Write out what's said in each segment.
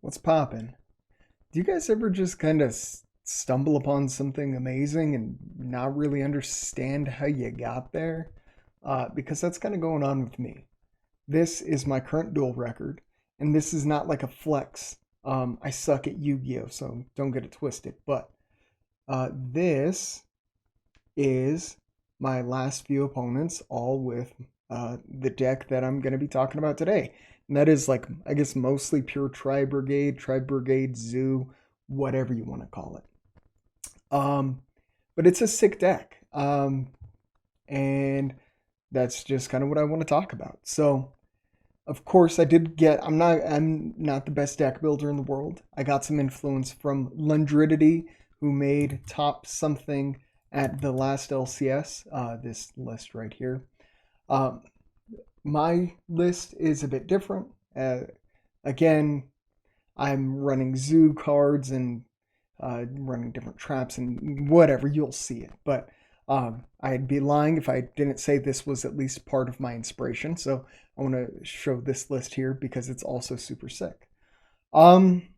What's poppin'? Do you guys ever just kind of stumble upon something amazing and not really understand how you got there? Because that's kind of going on with me. This is my current duel record, and this is not like a flex. I suck at Yu-Gi-Oh, so don't get it twisted. But this is my last few opponents, all with the deck that I'm going to be talking about today. And that is like, I guess, mostly pure Tri-Brigade, Zoo, whatever you want to call it. But it's a sick deck. And that's just kind of what I want to talk about. So, of course, I'm not the best deck builder in the world. I got some influence from Lundridity, who made top something at the last LCS, this list right here. Um, my list is a bit different. Again, I'm running zoo cards and running different traps and whatever. You'll see it. But I'd be lying if I didn't say this was at least part of my inspiration. So I want to show this list here because it's also super sick. Um,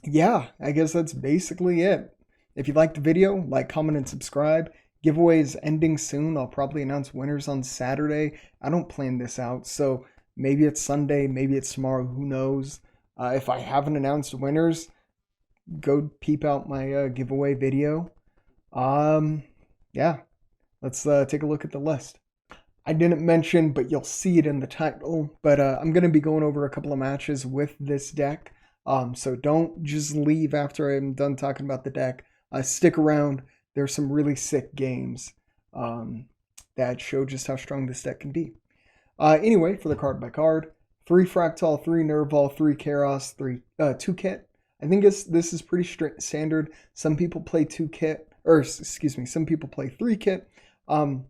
yeah, I guess that's basically it. If you liked the video, like, comment, and subscribe. Giveaway is ending soon. I'll probably announce winners on Saturday. I don't plan this out, so maybe it's Sunday, maybe it's tomorrow, who knows. If I haven't announced winners, go peep out my giveaway video. Um, yeah, let's take a look at the list. I didn't mention, but you'll see it in the title, but I'm going to be going over a couple of matches with this deck. So don't just leave after I'm done talking about the deck. Stick around. There's some really sick games that show just how strong this deck can be. Anyway, for the card by card, 3 Fractal, 3 Nerval, 3 Chaos, 2 Kit. I think this is pretty standard. Some people play 2 Kit, or excuse me, some people play 3 Kit. I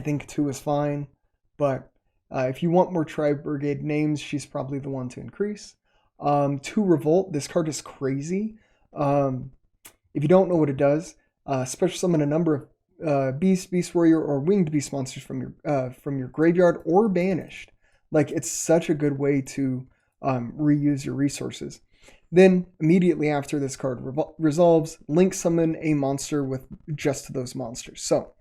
think 2 is fine, but if you want more Tri-Brigade names, she's probably the one to increase. 2 Revolt. This card is crazy. If you don't know what it does, special summon a number of Beast Warrior, or Winged Beast monsters from your graveyard or banished. Like, it's such a good way to reuse your resources. Then, immediately after this card resolves, link summon a monster with just those monsters. So,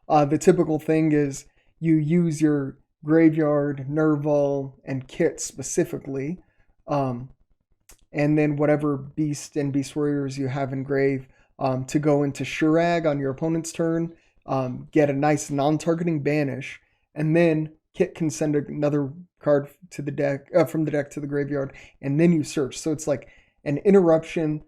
the typical thing is you use your graveyard, Nerval, and Kit specifically, and then whatever Beast and Beast Warriors you have in grave to go into Shurag on your opponent's turn, get a nice non-targeting banish, and then Kit can send another card to the deck from the deck to the graveyard, and then you search. So it's like an interruption,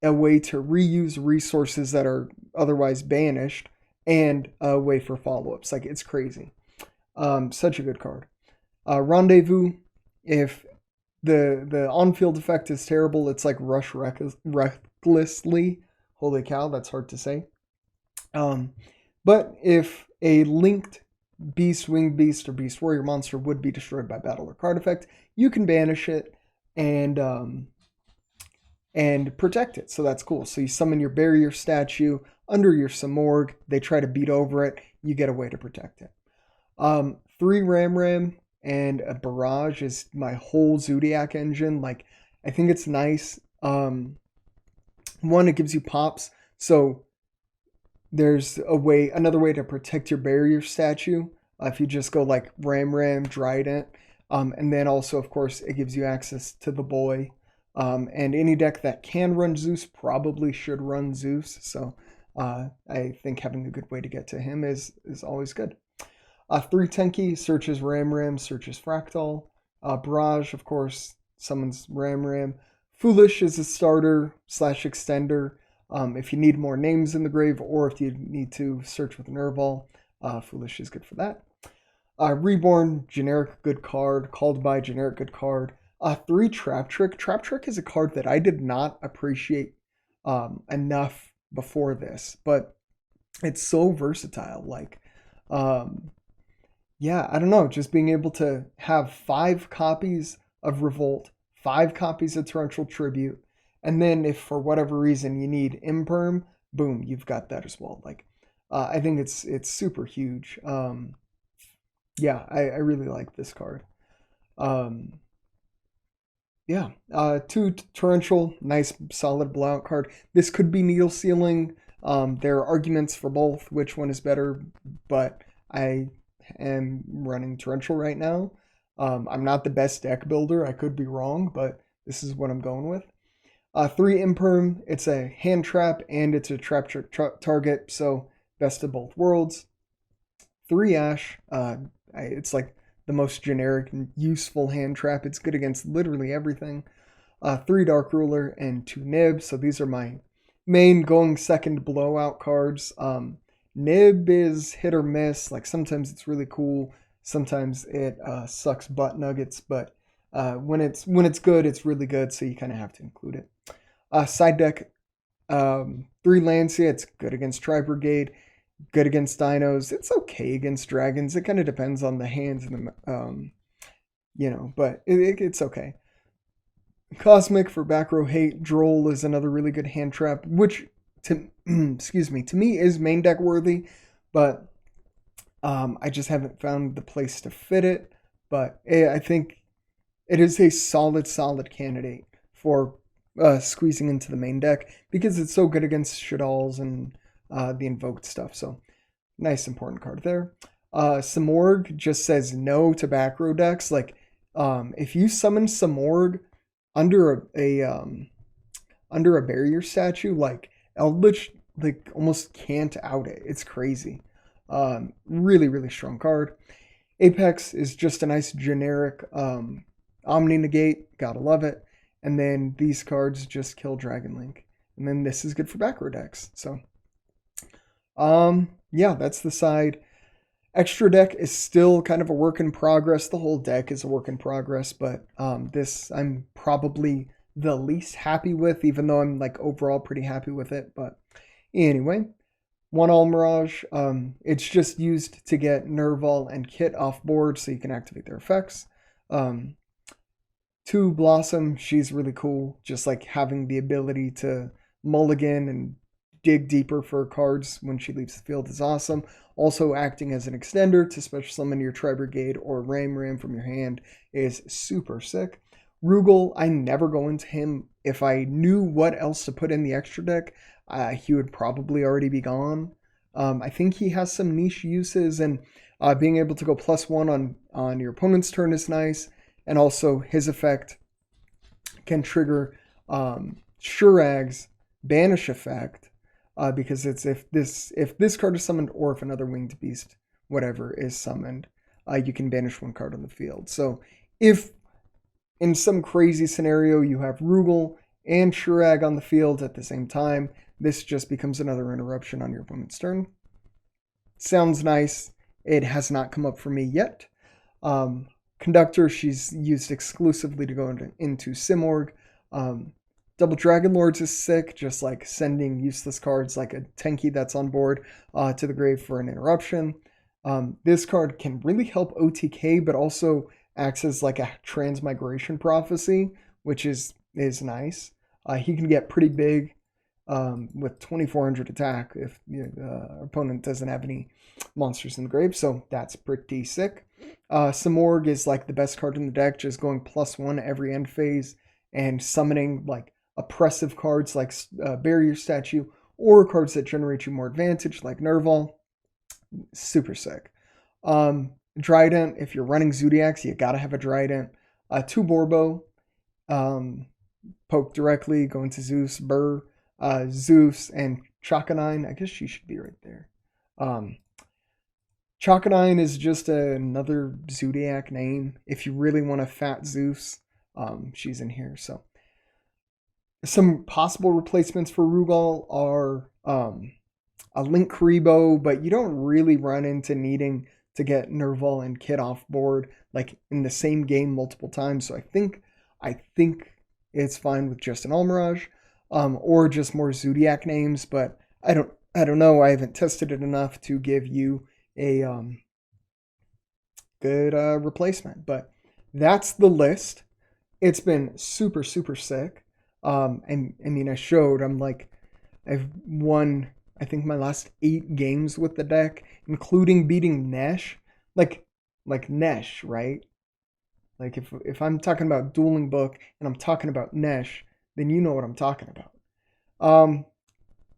a way to reuse resources that are otherwise banished, and a way for follow-ups. Like, it's crazy. Such a good card. Rendezvous, if the on-field effect is terrible, it's like Rush Recklessly. Holy cow, that's hard to say. But if a linked Beast, Winged Beast, or Beast Warrior monster would be destroyed by battle or card effect, you can banish it and protect it. So that's cool. So you summon your barrier statue under your Samorg. They try to beat over it. You get a way to protect it. 3 Ram and a Barrage is my whole Zodiac engine. Like, I think it's nice. One, it gives you pops. So there's another way to protect your barrier statue. If you just go like Ram, Trident. And then also, of course, it gives you access to the boy. And any deck that can run Zeus probably should run Zeus. So I think having a good way to get to him is always good. 3 Tenki searches Ram, searches Fractal. Barrage, of course, summons Ram. Foolish is a starter / extender. If you need more names in the grave, or if you need to search with Nerval, Foolish is good for that. Reborn, generic good card. Called by, generic good card. 3 Trap Trick. Trap Trick is a card that I did not appreciate enough before this, but it's so versatile. Like, yeah, I don't know, just being able to have 5 copies of Revolt, 5 copies of Torrential Tribute, and then if for whatever reason you need Imperm, boom, you've got that as well. Like, I think it's super huge. Yeah, I really like this card. Yeah, two torrential, nice solid blowout card. This could be needle sealing. There are arguments for both, which one is better, but I am running torrential right now. I'm not the best deck builder. I could be wrong, but this is what I'm going with. Three imperm. It's a hand trap and it's a trap target, so best of both worlds. Three ash. It's like the most generic and useful hand trap. It's good against literally everything. Three Dark Ruler, and two Nib. So these are my main going second blowout cards. Nib is hit or miss. Like sometimes it's really cool, sometimes it sucks butt nuggets. But when it's good, it's really good. So you kind of have to include it. Side deck, three Lancia. It's good against Tri-Brigade. Good against dinos. It's okay against dragons. It kind of depends on the hands and the but it's okay. Cosmic for back row hate. Droll is another really good hand trap, which to excuse me, to me is main deck worthy, but I just haven't found the place to fit it. But I think it is a solid candidate for squeezing into the main deck because it's so good against Shaddolls and the invoked stuff. So nice important card there. Samorg just says no to back row decks. Like if you summon Samorg under a barrier statue, like Eldritch like almost can't out it. It's crazy. Really strong card. Apex is just a nice generic Omni Negate. Gotta love it. And then these cards just kill Dragon Link. And then this is good for back row decks. So yeah, that's the side. Extra deck is still kind of a work in progress. The whole deck is a work in progress, but this I'm probably the least happy with, even though I'm like overall pretty happy with it. But anyway, one All Mirage. It's just used to get Nerval and Kit off board so you can activate their effects. Two Blossom, she's really cool. Just like having the ability to mulligan and dig deeper for cards when she leaves the field is awesome. Also acting as an extender to special summon your Tri-Brigade or Ram from your hand is super sick. Rugal, I never go into him. If I knew what else to put in the extra deck, he would probably already be gone. I think he has some niche uses, and being able to go +1 on your opponent's turn is nice. And also his effect can trigger Shurag's banish effect, because it's if this card is summoned or if another winged beast, whatever, is summoned, you can banish one card on the field. So if in some crazy scenario you have Rugal and Shurag on the field at the same time, this just becomes another interruption on your opponent's turn. Sounds nice. It has not come up for me yet. Conductor, she's used exclusively to go into Simorg. Double Dragon Lords is sick, just like sending useless cards like a Tenki that's on board to the grave for an interruption. This card can really help OTK, but also acts as like a transmigration prophecy, which is nice. He can get pretty big with 2400 attack if the opponent doesn't have any monsters in the grave, so that's pretty sick. Samorg is like the best card in the deck, just going +1 every end phase and summoning like oppressive cards like Barrier Statue or cards that generate you more advantage like Nerval. Super sick. Dryden, if you're running Zodiacs, you gotta have a Dryden. Two Borbo, poke directly, go into Zeus, Burr, Zeus, and Chakanine. I guess she should be right there. Chakanine is just another Zodiac name. If you really want a fat Zeus, she's in here. So some possible replacements for Rugal are a Link Karibo, but you don't really run into needing to get Nerval and Kit off board like in the same game multiple times. So I think it's fine with just an Almirage, or just more Zodiac names, but I don't know. I haven't tested it enough to give you a good replacement. But that's the list. It's been super sick. And I mean, I've won, I think, my last 8 games with the deck, including beating Nesh. Like Nesh, right? Like if I'm talking about Dueling Book and I'm talking about Nesh, then you know what I'm talking about. Um,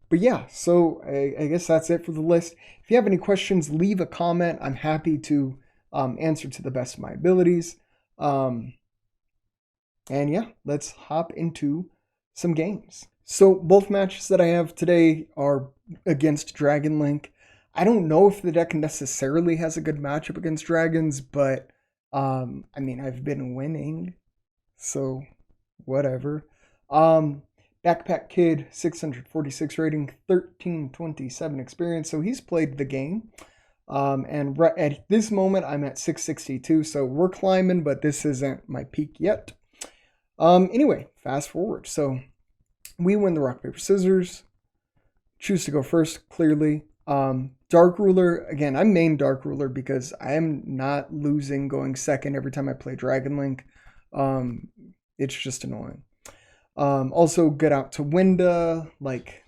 but yeah, so I guess that's it for the list. If you have any questions, leave a comment. I'm happy to answer to the best of my abilities. Um, and yeah, let's hop into some games. So both matches that I have today are against Dragon Link. I don't know if the deck necessarily has a good matchup against dragons, but I mean I've been winning, so whatever. Um, BackPackKid, 646 rating, 1327 experience, so he's played the game. And right at this moment, I'm at 662, so we're climbing, but this isn't my peak yet. Anyway, fast forward. So we win the rock, paper, scissors. Choose to go first, clearly. Dark Ruler, again, I'm main Dark Ruler because I am not losing going second every time I play Dragon Link. It's just annoying. Also, get out to Winda, like,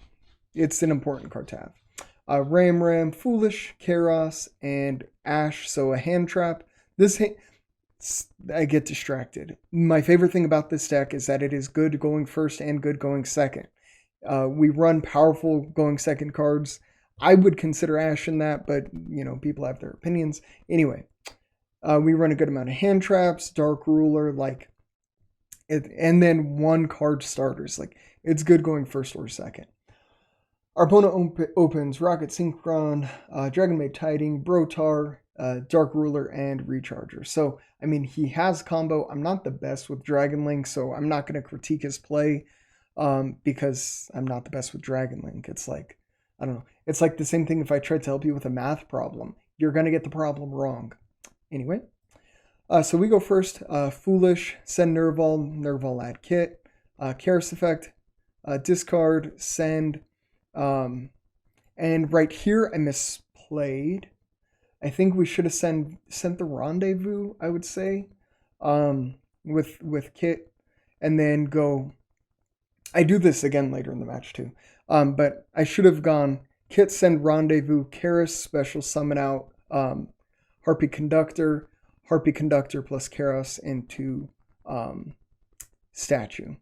it's an important card to have. Ram, Foolish, Karos, and Ash, so a hand trap. I get distracted. My favorite thing about this deck is that it is good going first and good going second. We run powerful going second cards. I would consider Ash in that, but you know, people have their opinions. Anyway, we run a good amount of hand traps, Dark Ruler, like, and then one card starters. Like, it's good going first or second. Our opponent opens Rocket Synchron, Dragon Maid Tiding, Brotar, Dark Ruler, and Recharger. So, I mean, he has combo. I'm not the best with Dragon Link, so I'm not going to critique his play because I'm not the best with Dragon Link. It's like, I don't know. It's like the same thing if I tried to help you with a math problem. You're going to get the problem wrong. Anyway, so we go first. Foolish, send Nerval add kit. Karis effect, discard, send. And right here I misplayed. I think we should have sent the rendezvous, I would say, with Kit, and then go. I do this again later in the match too. But I should have gone Kit, send rendezvous, Karis special summon out, Harpy Conductor plus Karos into statue.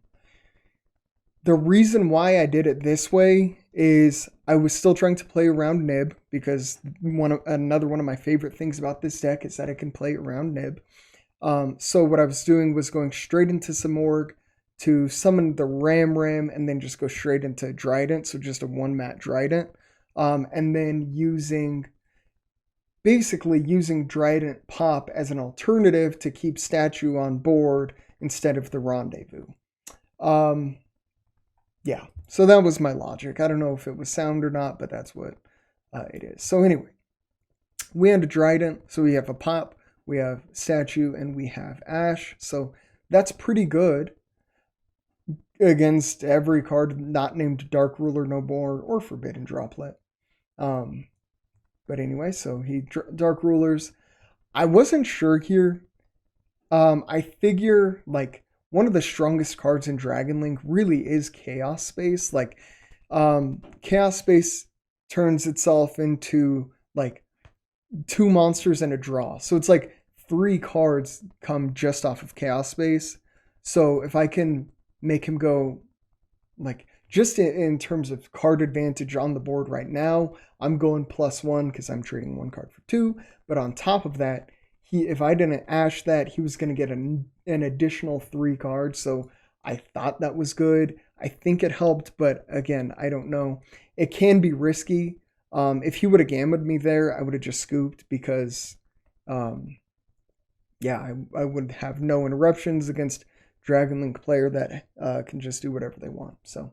The reason why I did it this way is I was still trying to play around Nib because another one of my favorite things about this deck is that it can play around Nib. So what I was doing was going straight into Samorg to summon the Ram and then just go straight into Drident, so just a one-mat Drident. And then basically using Drident Pop as an alternative to keep statue on board instead of the rendezvous. Yeah, so that was my logic. I don't know if it was sound or not, but that's what it is. So anyway, we had a Drident, so we have a Pop, we have Statue, and we have Ash. So that's pretty good against every card not named Dark Ruler no more or Forbidden Droplet. But anyway, so he Dark Rulers. I wasn't sure here. I figure like one of the strongest cards in Dragon Link really is Chaos Space. Like, Chaos Space turns itself into like 2 monsters and a draw. So it's like 3 cards come just off of Chaos Space. So if I can make him go like just in terms of card advantage on the board right now, I'm going +1 because I'm trading 1 card for 2. But on top of that, if I didn't Ash that, he was going to get an additional 3 cards. So I thought that was good. I think it helped, but again, I don't know. It can be risky. If he would have gambled me there, I would have just scooped because, yeah, I would have no interruptions against Dragon Link player that can just do whatever they want. So,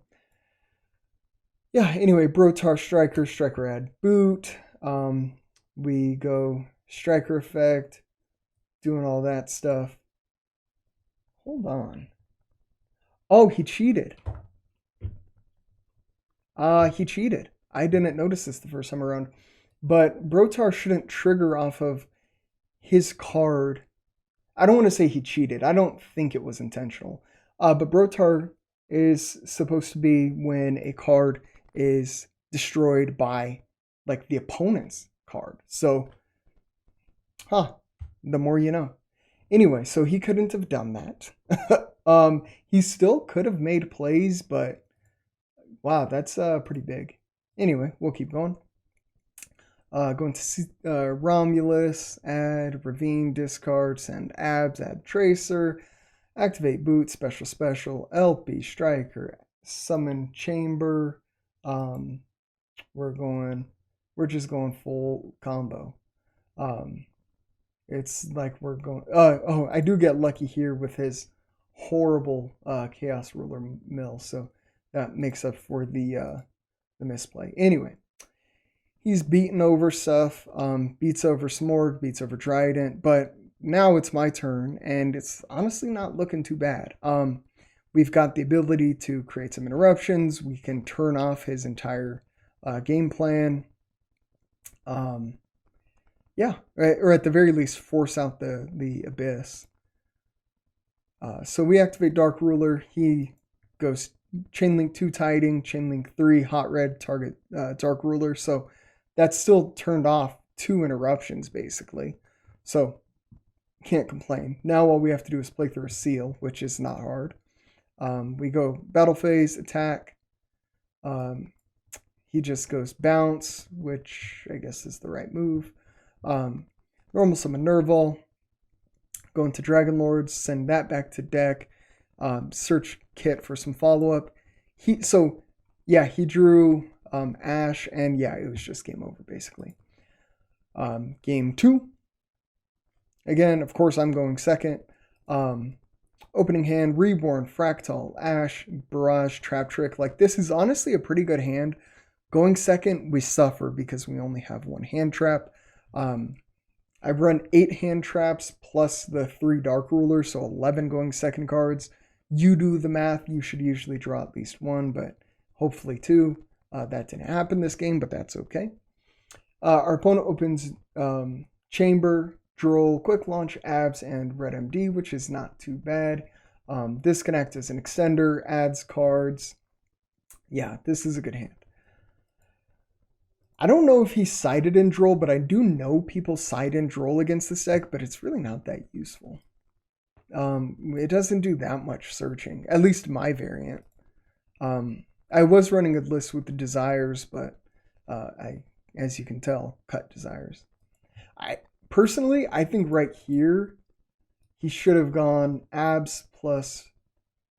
yeah, anyway, Brotar Striker add boot. We go Striker effect, doing all that stuff. Hold on. Oh, he cheated. He cheated. I didn't notice this the first time around. But Brotar shouldn't trigger off of his card. I don't want to say he cheated. I don't think it was intentional. But Brotar is supposed to be when a card is destroyed by like the opponent's card. So, the more you know. Anyway, so he couldn't have done that. He still could have made plays, but wow, that's pretty big. Anyway, we'll keep going. Going to Romulus, add Ravine, discard, send Abs, add Tracer, activate Boot, special, LP, Striker, summon Chamber. We're just going full combo. It's like we're going. Oh, I do get lucky here with his horrible Chaos Ruler mill, so that makes up for the misplay. Anyway, he's beaten over stuff, beats over Smorg, beats over Trident, but now it's my turn, and it's honestly not looking too bad. We've got the ability to create some interruptions. We can turn off his entire game plan. Yeah, or at the very least, force out the Abyss. So we activate Dark Ruler. He goes Chainlink 2 Tiding, Chainlink 3 Hot Red, target Dark Ruler. So that's still turned off 2 interruptions, basically. So can't complain. Now all we have to do is play through a Seal, which is not hard. We go Battle Phase, Attack. He just goes Bounce, which I guess is the right move. Normal Summon Nerval. Go into Dragon Lords, send that back to deck. Search Kit for some follow-up. He drew Ash, and yeah, it was just game over, basically. Game 2. Again, of course, I'm going second. Opening hand, Reborn, Fractal, Ash, Barrage, Trap Trick. Like, this is honestly a pretty good hand. Going second, we suffer because we only have 1 hand trap. I've run 8 hand traps plus the 3 Dark Rulers, so 11 going second cards. You do the math. You should usually draw at least 1, but hopefully 2. That didn't happen this game, but that's okay. Our opponent opens Chamber, Droll, Quick Launch, Abs, and Red MD, which is not too bad. This can act as an extender, adds cards. Yeah, this is a good hand. I don't know if he sided in Droll, but I do know people side in Droll against this deck, but it's really not that useful. It doesn't do that much searching, at least my variant. I was running a list with the Desires, but I, as you can tell, cut Desires. Personally, I think right here, he should have gone Abs plus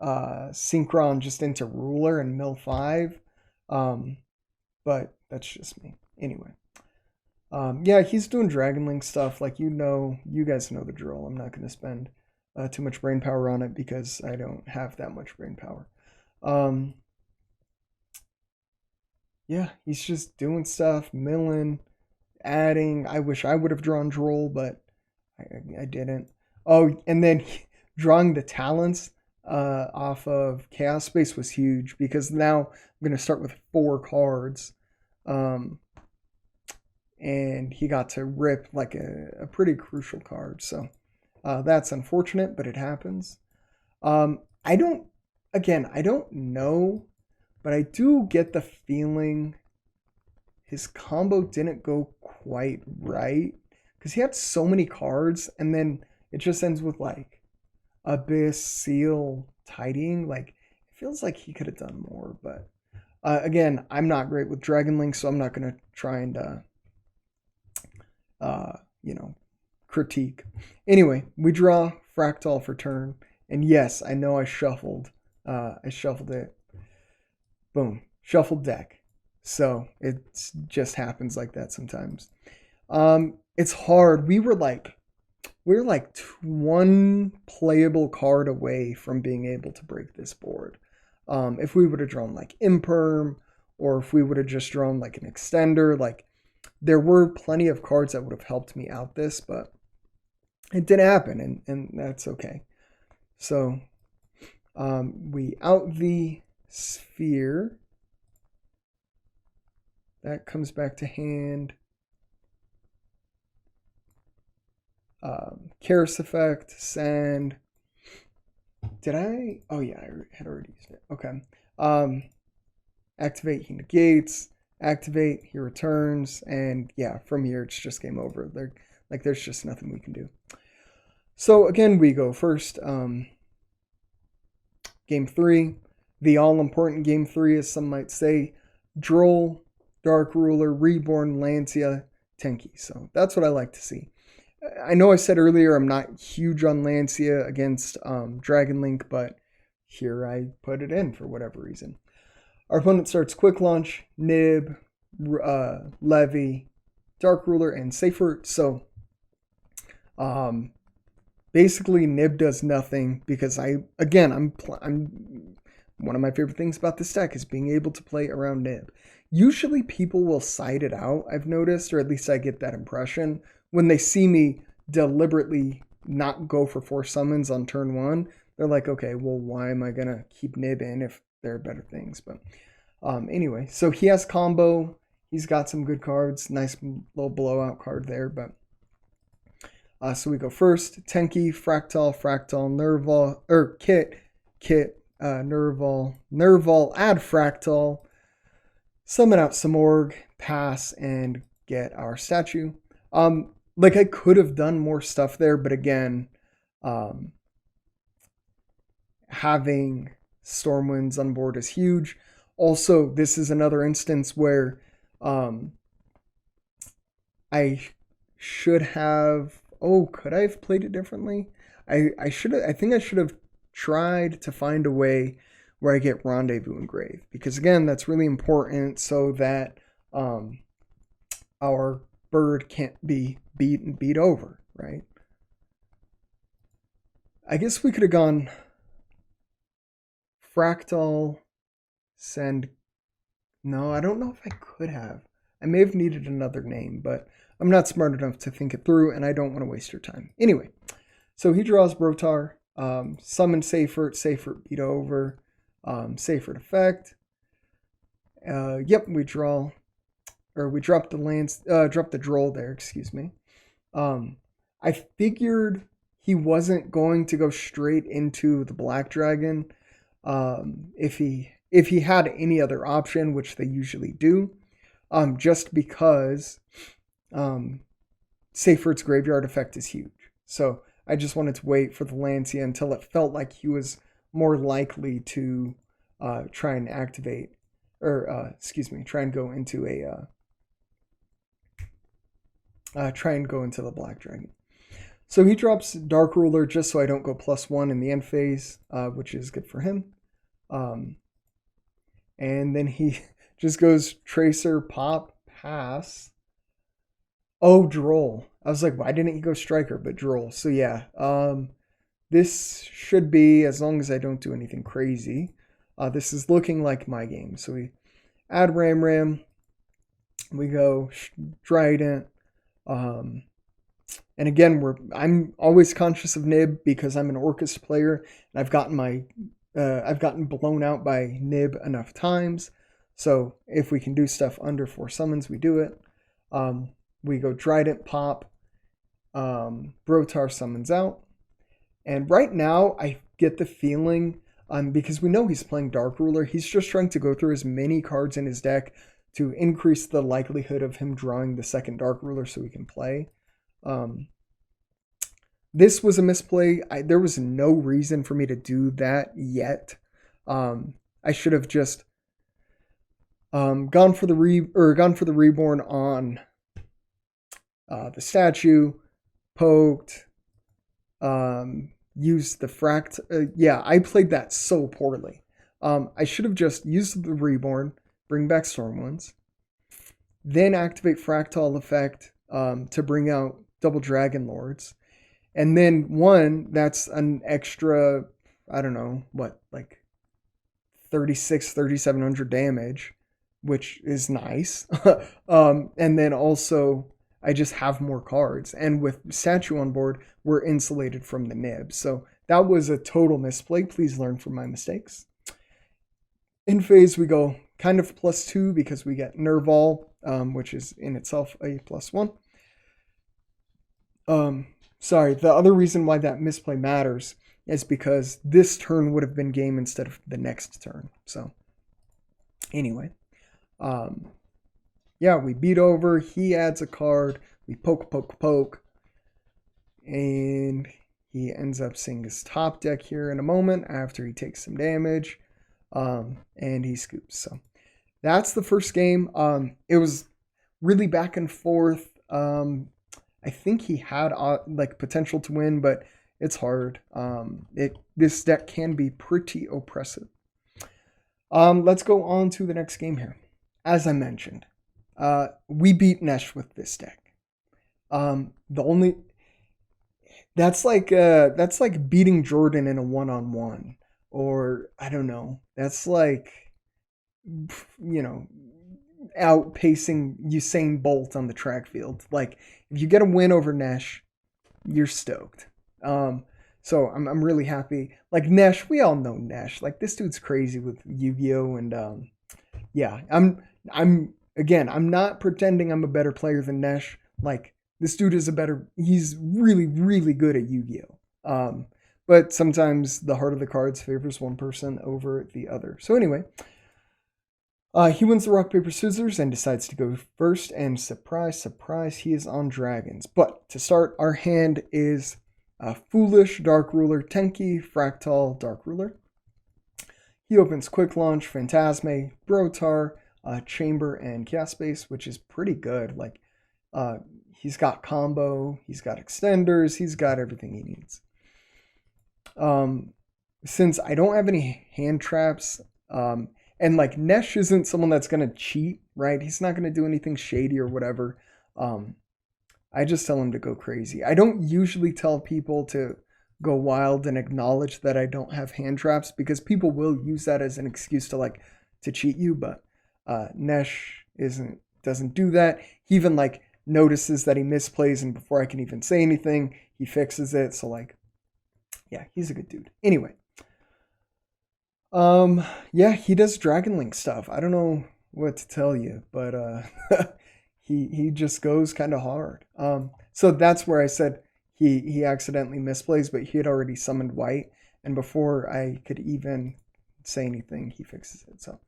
Synchron just into Ruler and Mill 5. But that's just me. Anyway. Yeah, he's doing Dragon Link stuff. Like, you guys know the drill. I'm not going to spend too much brain power on it because I don't have that much brain power. Yeah, he's just doing stuff, milling, adding. I wish I would have drawn Droll, but I didn't. Oh, and then drawing the talents off of Chaos Space was huge because now I'm going to start with 4 cards. And he got to rip like a pretty crucial card. So that's unfortunate, but it happens. I don't know, but I do get the feeling his combo didn't go quite right because he had so many cards and then it just ends with like Abyss, Seal, Tidying. Like, it feels like he could have done more, but again, I'm not great with Dragon Link, so I'm not going to try and critique. Anyway, we draw Fractal for turn, and yes, I know I shuffled it. Boom, shuffled deck. So it just happens like that sometimes. It's hard. We were like 1 playable card away from being able to break this board. If we would have drawn like Imperm, or if we would have just drawn like an extender, like there were plenty of cards that would have helped me out this, but it didn't happen, and that's okay. So we out the Sphere. That comes back to hand. Karis Effect, Sand. Did I? Oh yeah, I had already used it. Okay. Activate, he negates. Activate, he returns. And yeah, from here it's just game over. There's just nothing we can do. So again, we go first. Game 3, the all-important Game 3, as some might say. Droll, Dark Ruler, Reborn, Lancia, Tenki. So that's what I like to see. I know I said earlier I'm not huge on Lancia against Dragon Link, but here I put it in for whatever reason. Our opponent starts Quick Launch, Nib, Levy, Dark Ruler, and Safer. So basically Nib does nothing because I'm one of my favorite things about this deck is being able to play around Nib. Usually people will side it out, I've noticed, or at least I get that impression. When they see me deliberately not go for 4 summons on turn 1, they're like, okay, well, why am I going to keep Nib in if there are better things? But anyway, so he has combo. He's got some good cards. Nice little blowout card there. But so we go first. Tenki, Fractal, Nerval, Kit, Nerval, add Fractal, summon out some Org, pass, and get our statue. Like I could have done more stuff there, but again, having Stormwinds on board is huge. Also, this is another instance where I should have. Oh, could I have played it differently? I think I should have tried to find a way where I get Rendezvous engraved, because again, that's really important so that our bird can't be beat over, right? I guess we could have gone Fractal, send. No, I don't know if I could have. I may have needed another name, but I'm not smart enough to think it through, and I don't want to waste your time. Anyway, so he draws Brotar, summon Safer, beat over, Safer effect. Yep, we drop the Droll there, excuse me. I figured he wasn't going to go straight into the Black Dragon if he had any other option, which they usually do, just because Seyfried's graveyard effect is huge. So I just wanted to wait for the Lancia until it felt like he was more likely to try and activate, or try and go into the Black Dragon. So he drops Dark Ruler just so I don't go +1 in the end phase, which is good for him. And then he just goes Tracer, Pop, Pass. Oh, Droll. I was like, why didn't he go Striker, but Droll? So yeah, this should be, as long as I don't do anything crazy, this is looking like my game. So we add Ram, we go Trident, and again, I'm always conscious of Nib because I'm an Orcust player, and I've gotten blown out by Nib enough times. So if we can do stuff under 4 summons, we do it. We go Trident, Pop, Brotar summons out. And right now, I get the feeling, because we know he's playing Dark Ruler, he's just trying to go through as many cards in his deck to increase the likelihood of him drawing the second Dark Ruler so he can play. This was a misplay. There was no reason for me to do that yet. I should have just gone for the Reborn on the statue, poked, used the Fract. Yeah, I played that so poorly. I should have just used the Reborn, bring back Stormwinds, then activate Fractal effect to bring out double Dragon Lords. And then that's an extra, I don't know, like 3,700 damage, which is nice. And then also, I just have more cards. And with Statue on board, we're insulated from the Nib. So that was a total misplay. Please learn from my mistakes. In phase, we go kind of +2 because we get Nerval, which is in itself a +1. Sorry, the other reason why that misplay matters is because this turn would have been game instead of the next turn. So, anyway. Yeah, we beat over. He adds a card. We poke. And he ends up seeing his top deck here in a moment after he takes some damage, and he scoops. So that's the first game. It was really back and forth. I think he had like potential to win, but it's hard. This deck can be pretty oppressive. Let's go on to the next game here. As I mentioned, we beat Nesh with this deck. The only that's like beating Jordan in a one-on-one, or I don't know. That's like, you know, outpacing Usain Bolt on the track field. Like, if you get a win over Nesh, you're stoked. So I'm really happy. Like Nesh, we all know Nesh. Like, this dude's crazy with Yu-Gi-Oh! And yeah, I'm not pretending I'm a better player than Nesh. Like, this dude is he's really, really good at Yu-Gi-Oh! But sometimes the heart of the cards favors one person over the other. So anyway, he wins the rock, paper, scissors and decides to go first. And surprise, surprise, he is on dragons. But to start, our hand is Foolish, Dark Ruler, Tenki, Fractal, Dark Ruler. He opens Quick Launch, Phantasme, Brotar, Chamber, and Chaos Space, which is pretty good. Like, he's got combo, he's got extenders, he's got everything he needs. Since I don't have any hand traps, and like Nesh isn't someone that's gonna cheat, right? He's not gonna do anything shady or whatever. I just tell him to go crazy. I don't usually tell people to go wild and acknowledge that I don't have hand traps, because people will use that as an excuse to cheat you. But Nesh doesn't do that. He even like notices that he misplays, and before I can even say anything, he fixes it. So like, yeah, he's a good dude. Anyway, yeah, he does Dragon Link stuff. I don't know what to tell you, but he just goes kind of hard. So that's where I said he accidentally misplays, but he had already summoned white, and before I could even say anything, he fixes it. So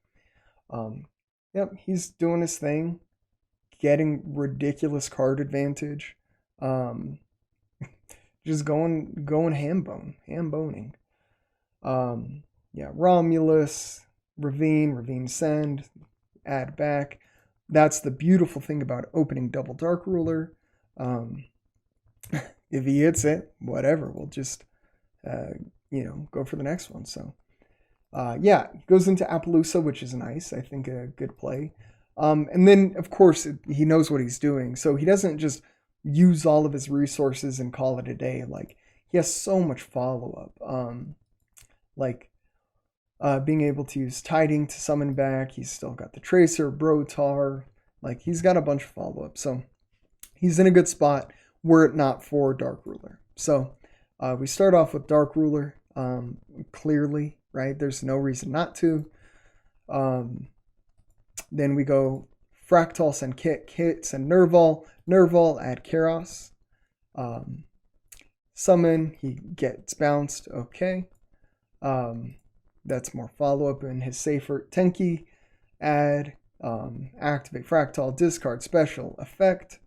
yep, he's doing his thing, getting ridiculous card advantage. Just going ham boning. Yeah, Romulus, Ravine, send, add back. That's the beautiful thing about opening double Dark Ruler. If he hits it, whatever, we'll just go for the next one. So yeah, goes into Appaloosa, which is nice. I think a good play. And then of course he knows what he's doing, so he doesn't just use all of his resources and call it a day. Like, he has so much follow up. Being able to use Tiding to summon back. He's still got the Tracer, Brotar. Like, he's got a bunch of follow-up. So he's in a good spot were it not for Dark Ruler. So we start off with Dark Ruler, clearly, right? There's no reason not to. Then we go Fractal, send Kit, send Nerval, add Keros. Summon, he gets bounced, okay. That's more follow-up in his safer. Tenki, add, activate Fractal, discard special effect,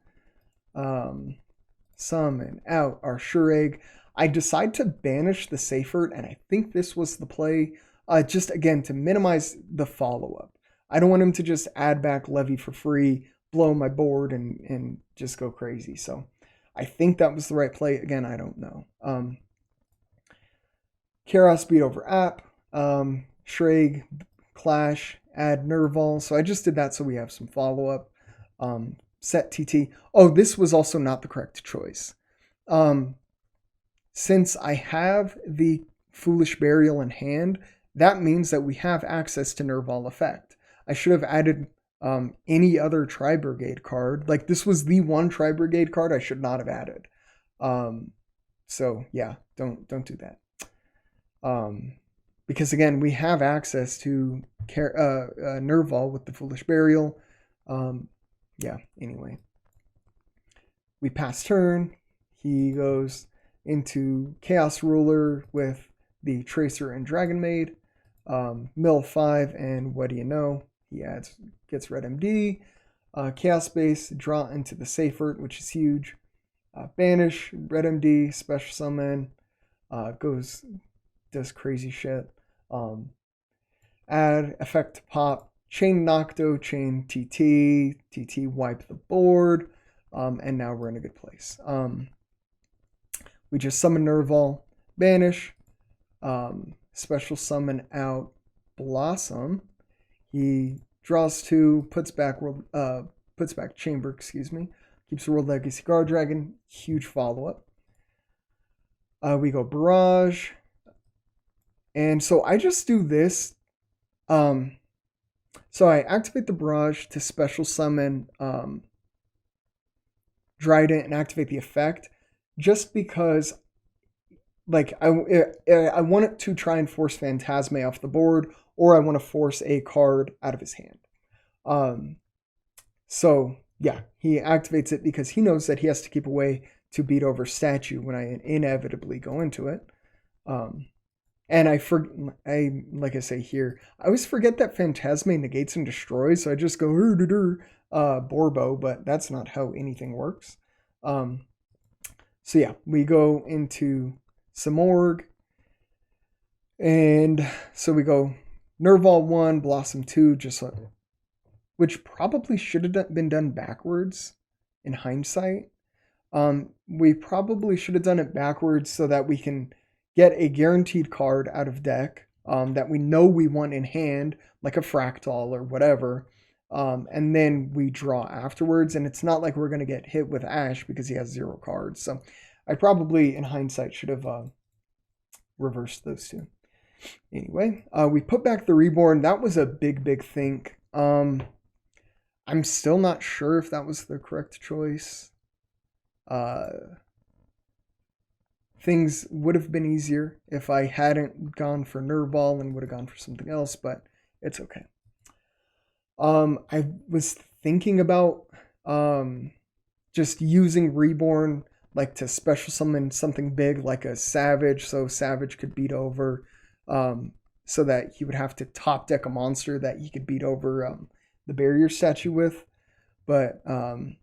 summon out our Shureg. I decide to banish the Safert, and I think this was the play, just again to minimize the follow-up. I don't want him to just add back Levy for free, blow my board, and just go crazy. So I think that was the right play. Again, I don't know. Keros speed over app. Shreg, Clash, add Nerval. So I just did that so we have some follow-up. Set TT. Oh, this was also not the correct choice. Since I have the Foolish Burial in hand, that means that we have access to Nerval effect. I should have added any other Tri-Brigade card. Like, this was the one Tri-Brigade card I should not have added. So yeah, don't do that. Because again, we have access to Nerval with the Foolish Burial. Yeah, anyway. We pass turn. He goes into Chaos Ruler with the Tracer and Dragon Maid. Mill 5, and what do you know? He gets Red MD. Chaos Space, draw into the Safert, which is huge. Banish, Red MD, Special Summon. Does crazy shit. Add effect to pop, chain Nocto, chain TT wipe the board, and now we're in a good place. We just summon Nerval, banish, special summon out Blossom. He draws 2, puts back Chamber, excuse me. Keeps World Legacy Guard Dragon, huge follow-up. We go Barrage. And so I just do this. So I activate the Barrage to special summon Dryden and activate the effect, just because, like, I want it to try and force Phantasme off the board, or I want to force a card out of his hand. So yeah, he activates it because he knows that he has to keep away to beat over Statue when I inevitably go into it. And like I say here, I always forget that Phantasme negates and destroys, so I just go Borbo, but that's not how anything works. So yeah, we go into Samorg, and so we go Nerval 1, Blossom 2, which probably should have been done backwards in hindsight. We probably should have done it backwards so that we can get a guaranteed card out of deck that we know we want in hand, like a Fractal or whatever, and then we draw afterwards, and it's not like we're going to get hit with Ash because he has 0 cards. So I probably, in hindsight, should have reversed those two. Anyway, we put back the Reborn. That was a big think. I'm still not sure if that was the correct choice. Things would have been easier if I hadn't gone for Nerval and would have gone for something else, but it's okay. I was thinking about just using Reborn, like, to special summon something big like a Savage, so Savage could beat over, so that he would have to top deck a monster that he could beat over the barrier statue with, but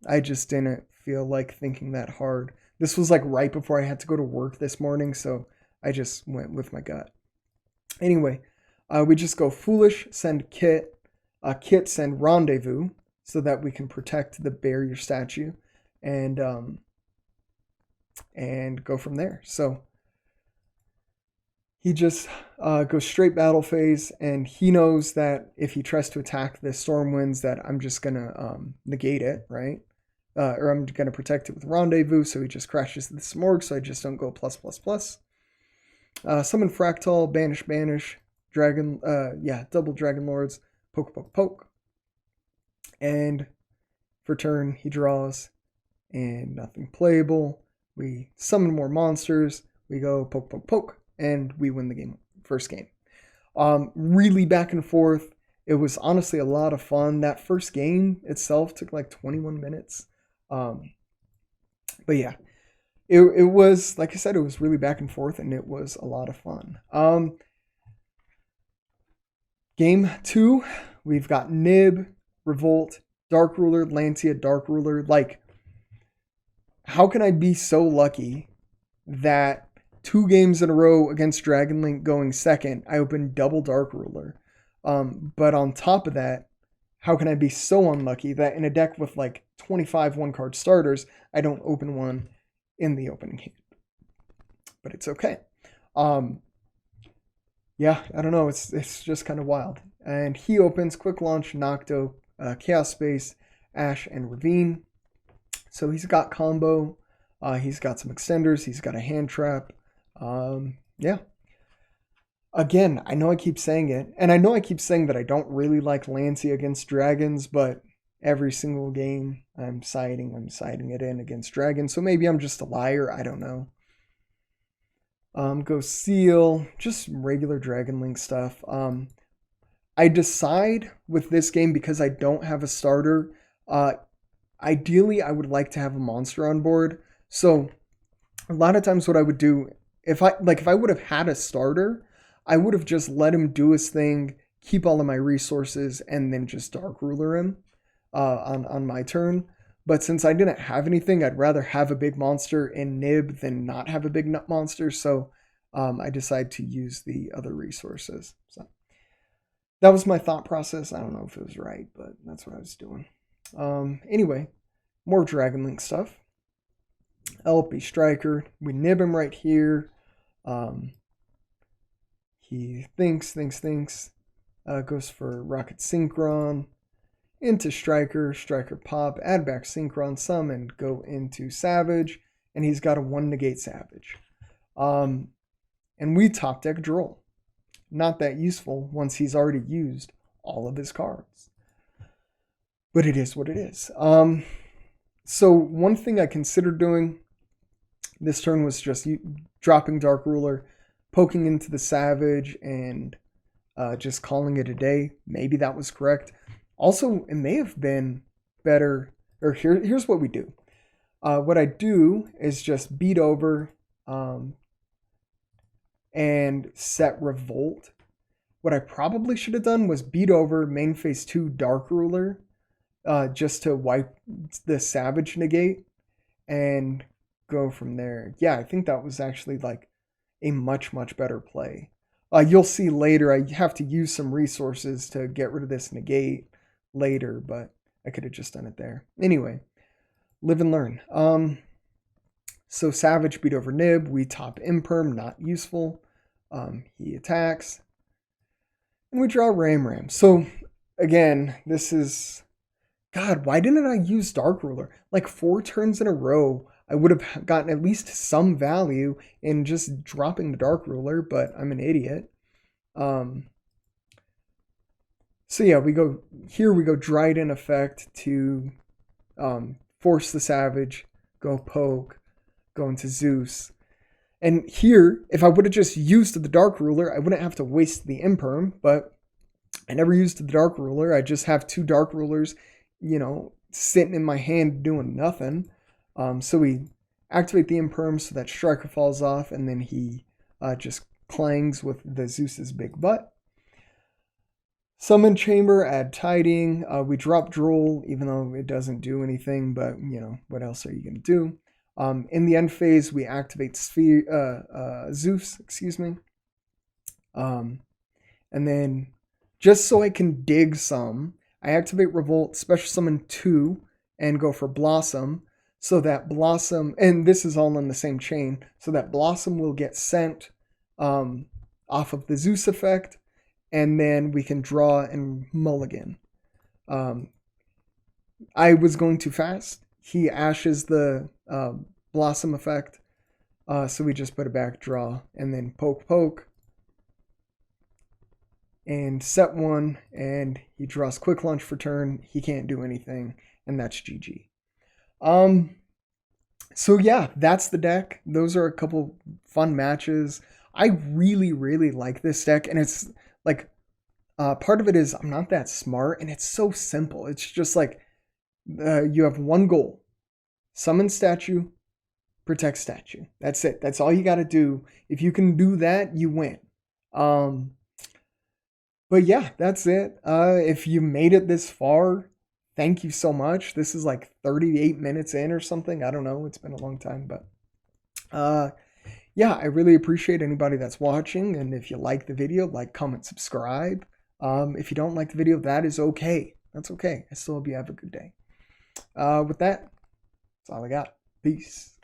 I just didn't feel like thinking that hard. This was like right before I had to go to work this morning, so I just went with my gut. Anyway, we just go Foolish, send Kit, Kit send Rendezvous, so that we can protect the barrier statue, and go from there. So he just goes straight battle phase, and he knows that if he tries to attack the Stormwinds, that I'm just gonna negate it, right? Or I'm gonna protect it with Rendezvous, so he just crashes the Smorg, so I just don't go +++. Summon Fractal, banish, Dragon, double Dragon Lords, poke. And for turn, he draws, and nothing playable. We summon more monsters, we go poke, and we win the first game. Really back and forth. It was honestly a lot of fun. That first game itself took like 21 minutes. But yeah, it was, like I said, it was really back and forth, and it was a lot of fun. Game 2, we've got Nib, Revolt, Dark Ruler, Lancia, Dark Ruler. Like, how can I be so lucky that 2 games in a row against Dragon Link going second, I opened double Dark Ruler? But on top of that, how can I be so unlucky that in a deck with like 25 1-card starters, I don't open one in the opening hand? But it's okay. Yeah, I don't know. It's just kind of wild. And he opens Quick Launch, Nocto, Chaos Space, Ash, and Ravine. So he's got combo. He's got some extenders. He's got a hand trap. Yeah. Again, I know I keep saying it, and I know I keep saying that I don't really like Lancia against dragons, but every single game I'm siding it in against dragons, so maybe I'm just a liar, I don't know. Go Seal, just regular Dragon Link stuff. I decide with this game, because I don't have a starter, ideally I would like to have a monster on board, so a lot of times what I would do, if I would have had a starter, I would have just let him do his thing, keep all of my resources, and then just Dark Ruler him on my turn. But since I didn't have anything, I'd rather have a big monster in Nib than not have a big nut monster. So I decided to use the other resources. So that was my thought process. I don't know if it was right, but that's what I was doing. Anyway, more Dragon Link stuff. LP Striker. We nib him right here. He thinks. Goes for Rocket Synchron. Into Striker. Striker pop. Add back Synchron summon. Go into Savage. And he's got a 1 negate Savage. And we top deck Droll. Not that useful once he's already used all of his cards. But it is what it is. So one thing I considered doing this turn was just dropping Dark Ruler, poking into the Savage, and just calling it a day. Maybe that was correct. Also, it may have been better, or here's what we do. What I do is just beat over and set Revolt. What I probably should have done was beat over main phase 2 Dark Ruler just to wipe the Savage negate and go from there. Yeah, I think that was actually like a much better play. You'll see later I have to use some resources to get rid of this negate later, but I could have just done it there. Anyway, live and learn. So Savage beat over Nib. We top Imperm, not useful. He attacks. And we draw Ram. So again, this is... God, why didn't I use Dark Ruler? Like 4 turns in a row, I would have gotten at least some value in just dropping the Dark Ruler, but I'm an idiot. So yeah, we go Dryden effect to force the Savage, go poke, go into Zeus. And here, if I would have just used the Dark Ruler, I wouldn't have to waste the Imperm, but I never used the Dark Ruler. I just have 2 Dark Rulers, sitting in my hand doing nothing. So we activate the Imperm so that Striker falls off, and then he just clangs with the Zeus's big butt. Summon Chamber, add Tiding. We drop Droll, even though it doesn't do anything, but, what else are you going to do? In the end phase, we activate Zeus, and then, just so I can dig some, I activate Revolt, Special Summon 2, and go for Blossom, so that Blossom, and this is all on the same chain, so that Blossom will get sent off of the Zeus effect, and then we can draw and mulligan. I was going too fast. He ashes the Blossom effect, so we just put it back, draw, and then poke, and set 1, and he draws Quick Launch for turn. He can't do anything, and that's GG. So yeah, that's the deck. Those are a couple fun matches. I really like this deck, and it's like part of it is I'm not that smart, and it's so simple. It's just like you have one goal: summon statue, protect statue. That's it. That's all you got to do. If you can do that, you win. But yeah, that's it. If you made it this far, thank you so much. This is like 38 minutes in or something. I don't know. It's been a long time, but yeah, I really appreciate anybody that's watching. And if you like the video, like, comment, subscribe. If you don't like the video, that is okay. That's okay. I still hope you have a good day. With that, that's all I got. Peace.